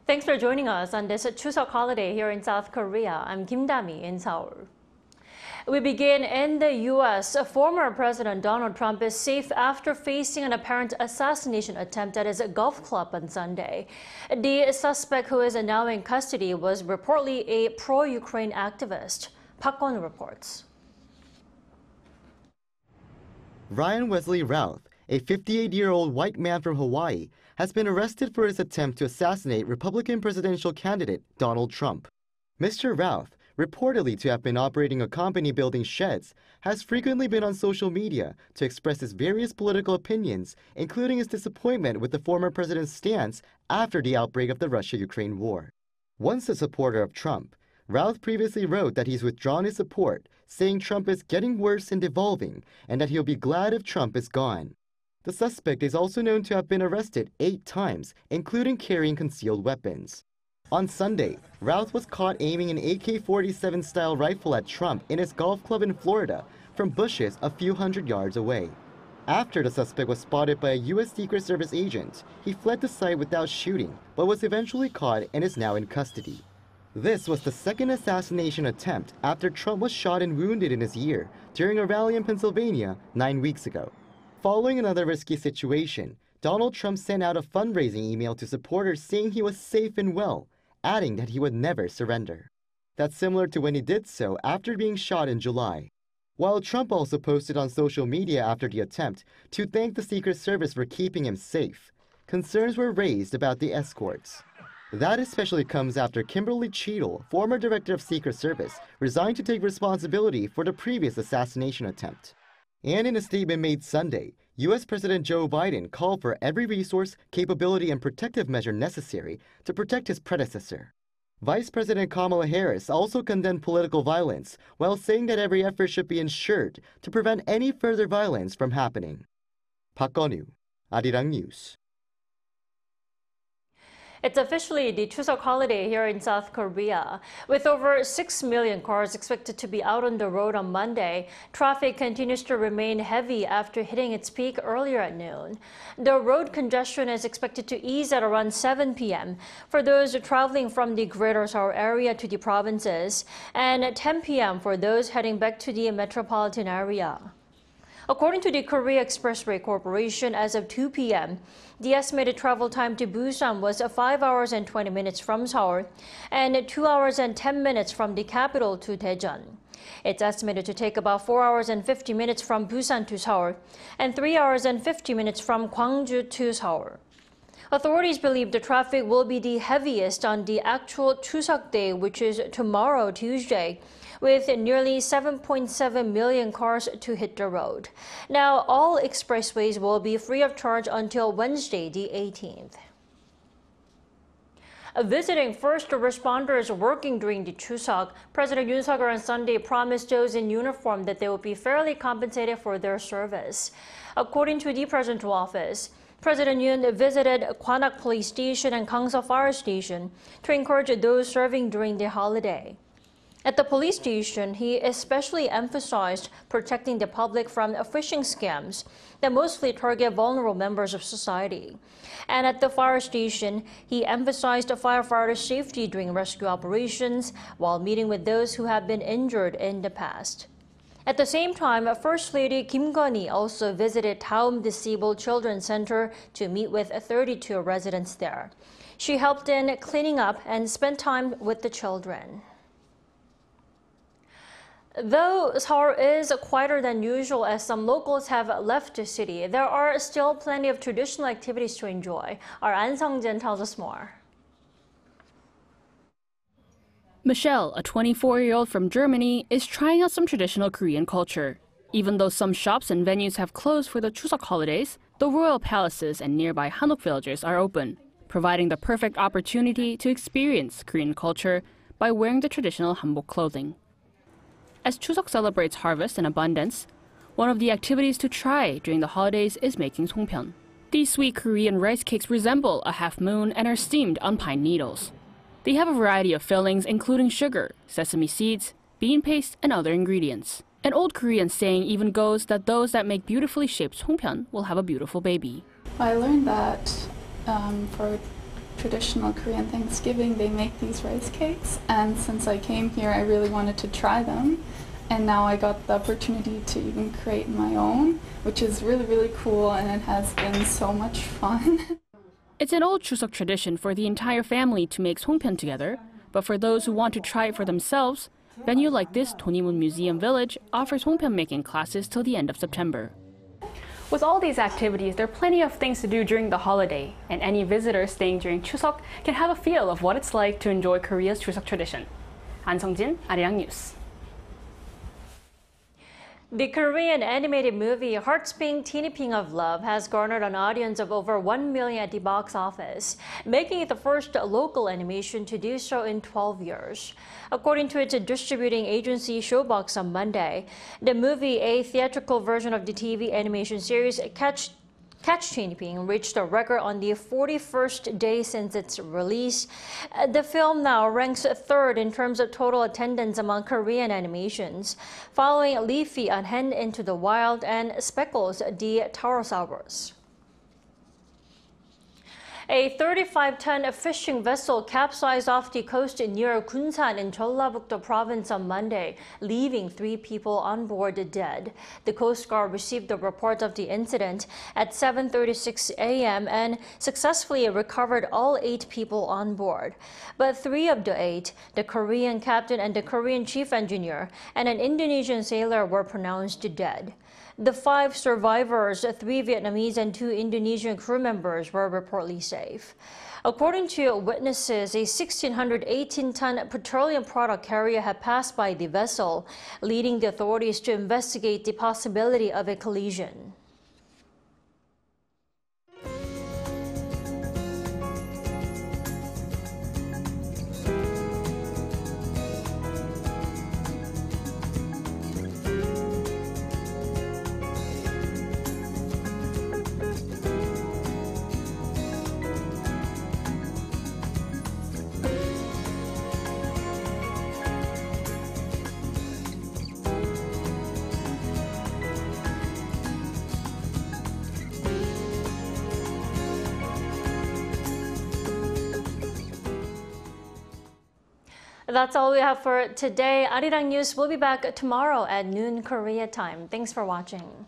Thanks for joining us on this Chuseok holiday here in South Korea. I'm Kim Dami in Seoul. We begin in the U.S. Former President Donald Trump is safe after facing an apparent assassination attempt at his golf club on Sunday. The suspect, who is now in custody, was reportedly a pro-Ukraine activist. Park Kwon reports. Ryan Wesley Routh, a 58-year-old white man from Hawaii, has been arrested for his attempt to assassinate Republican presidential candidate Donald Trump. Mr. Routh, reportedly to have been operating a company building sheds, has frequently been on social media to express his various political opinions, including his disappointment with the former president's stance after the outbreak of the Russia-Ukraine war. Once a supporter of Trump, Routh previously wrote that he's withdrawn his support, saying Trump is getting worse and devolving, and that he'll be glad if Trump is gone. The suspect is also known to have been arrested 8 times, including carrying concealed weapons. On Sunday, Routh was caught aiming an AK-47 style rifle at Trump in his golf club in Florida from bushes a few hundred yards away. After the suspect was spotted by a U.S. Secret Service agent, he fled the site without shooting, but was eventually caught and is now in custody. This was the second assassination attempt after Trump was shot and wounded in his ear during a rally in Pennsylvania 9 weeks ago. Following another risky situation, Donald Trump sent out a fundraising email to supporters saying he was safe and well, adding that he would never surrender. That's similar to when he did so after being shot in July. While Trump also posted on social media after the attempt to thank the Secret Service for keeping him safe, concerns were raised about the escorts. That especially comes after Kimberly Cheadle, former director of Secret Service, resigned to take responsibility for the previous assassination attempt. And in a statement made Sunday, U.S. President Joe Biden called for every resource, capability, and protective measure necessary to protect his predecessor. Vice President Kamala Harris also condemned political violence while saying that every effort should be ensured to prevent any further violence from happening. Park Kwon, Arirang News. It's officially the Chuseok holiday here in South Korea. With over 6 million cars expected to be out on the road on Monday, traffic continues to remain heavy after hitting its peak earlier at noon. The road congestion is expected to ease at around 7 p.m. for those traveling from the Greater Seoul area to the provinces, and 10 p.m. for those heading back to the metropolitan area. According to the Korea Expressway Corporation, as of 2 p.m., the estimated travel time to Busan was 5 hours and 20 minutes from Seoul and 2 hours and 10 minutes from the capital to Daejeon. It's estimated to take about 4 hours and 50 minutes from Busan to Seoul and 3 hours and 50 minutes from Gwangju to Seoul. Authorities believe the traffic will be the heaviest on the actual Chuseok day, which is tomorrow, Tuesday, with nearly 7.7 million cars to hit the road. Now, all expressways will be free of charge until Wednesday, the 18th. Visiting first responders working during the Chuseok, President Yoon on Sunday promised those in uniform that they will be fairly compensated for their service. According to the presidential office, President Yoon visited Gwanak Police Station and Gangsa Fire Station to encourage those serving during the holiday. At the police station, he especially emphasized protecting the public from phishing scams that mostly target vulnerable members of society. And at the fire station, he emphasized firefighter safety during rescue operations while meeting with those who have been injured in the past. At the same time, First Lady Kim Gun-hee also visited Daum Disabled Children's Center to meet with 32 residents there. She helped in cleaning up and spent time with the children. Though Seoul is quieter than usual as some locals have left the city, there are still plenty of traditional activities to enjoy. Our An Sung-jin tells us more. Michelle, a 24-year-old from Germany, is trying out some traditional Korean culture. Even though some shops and venues have closed for the Chuseok holidays, the royal palaces and nearby Hanok villages are open, providing the perfect opportunity to experience Korean culture by wearing the traditional hanbok clothing. As Chuseok celebrates harvest and abundance, one of the activities to try during the holidays is making songpyeon. These sweet Korean rice cakes resemble a half moon and are steamed on pine needles. They have a variety of fillings including sugar, sesame seeds, bean paste, and other ingredients. An old Korean saying even goes that those that make beautifully shaped songpyeon will have a beautiful baby. I learned that for Traditional Korean Thanksgiving, they make these rice cakes, and since I came here, I really wanted to try them. And now I got the opportunity to even create my own, which is really, really cool, and it has been so much fun. It's an old Chuseok tradition for the entire family to make songpyeon together, but for those who want to try it for themselves, venue like this Teenieping Museum Village offers songpyeon making classes till the end of September. With all these activities, there are plenty of things to do during the holiday, and any visitor staying during Chuseok can have a feel of what it's like to enjoy Korea's Chuseok tradition. An Sung-jin, Arirang News. The Korean animated movie Heartsping, Teenieping of Love has garnered an audience of over 1 million at the box office, making it the first local animation to do so in 12 years. According to its distributing agency Showbox on Monday, the movie, a theatrical version of the TV animation series Catch Teenieping, reached a record on the 41st day since its release. The film now ranks third in terms of total attendance among Korean animations, following Leafy, A Hen into the Wild, and Speckles, the Pterosaurus. A 35-ton fishing vessel capsized off the coast near Gunsan in Jeollabuk-do province on Monday, leaving 3 people on board dead. The Coast Guard received the report of the incident at 7:36 a.m. and successfully recovered all 8 people on board. But 3 of the 8, the Korean captain and the Korean chief engineer, and an Indonesian sailor, were pronounced dead. The 5 survivors, 3 Vietnamese and 2 Indonesian crew members, were reportedly safe. According to witnesses, a 1,618-ton petroleum product carrier had passed by the vessel, leading the authorities to investigate the possibility of a collision. That's all we have for today. Arirang News will be back tomorrow at noon Korea time. Thanks for watching.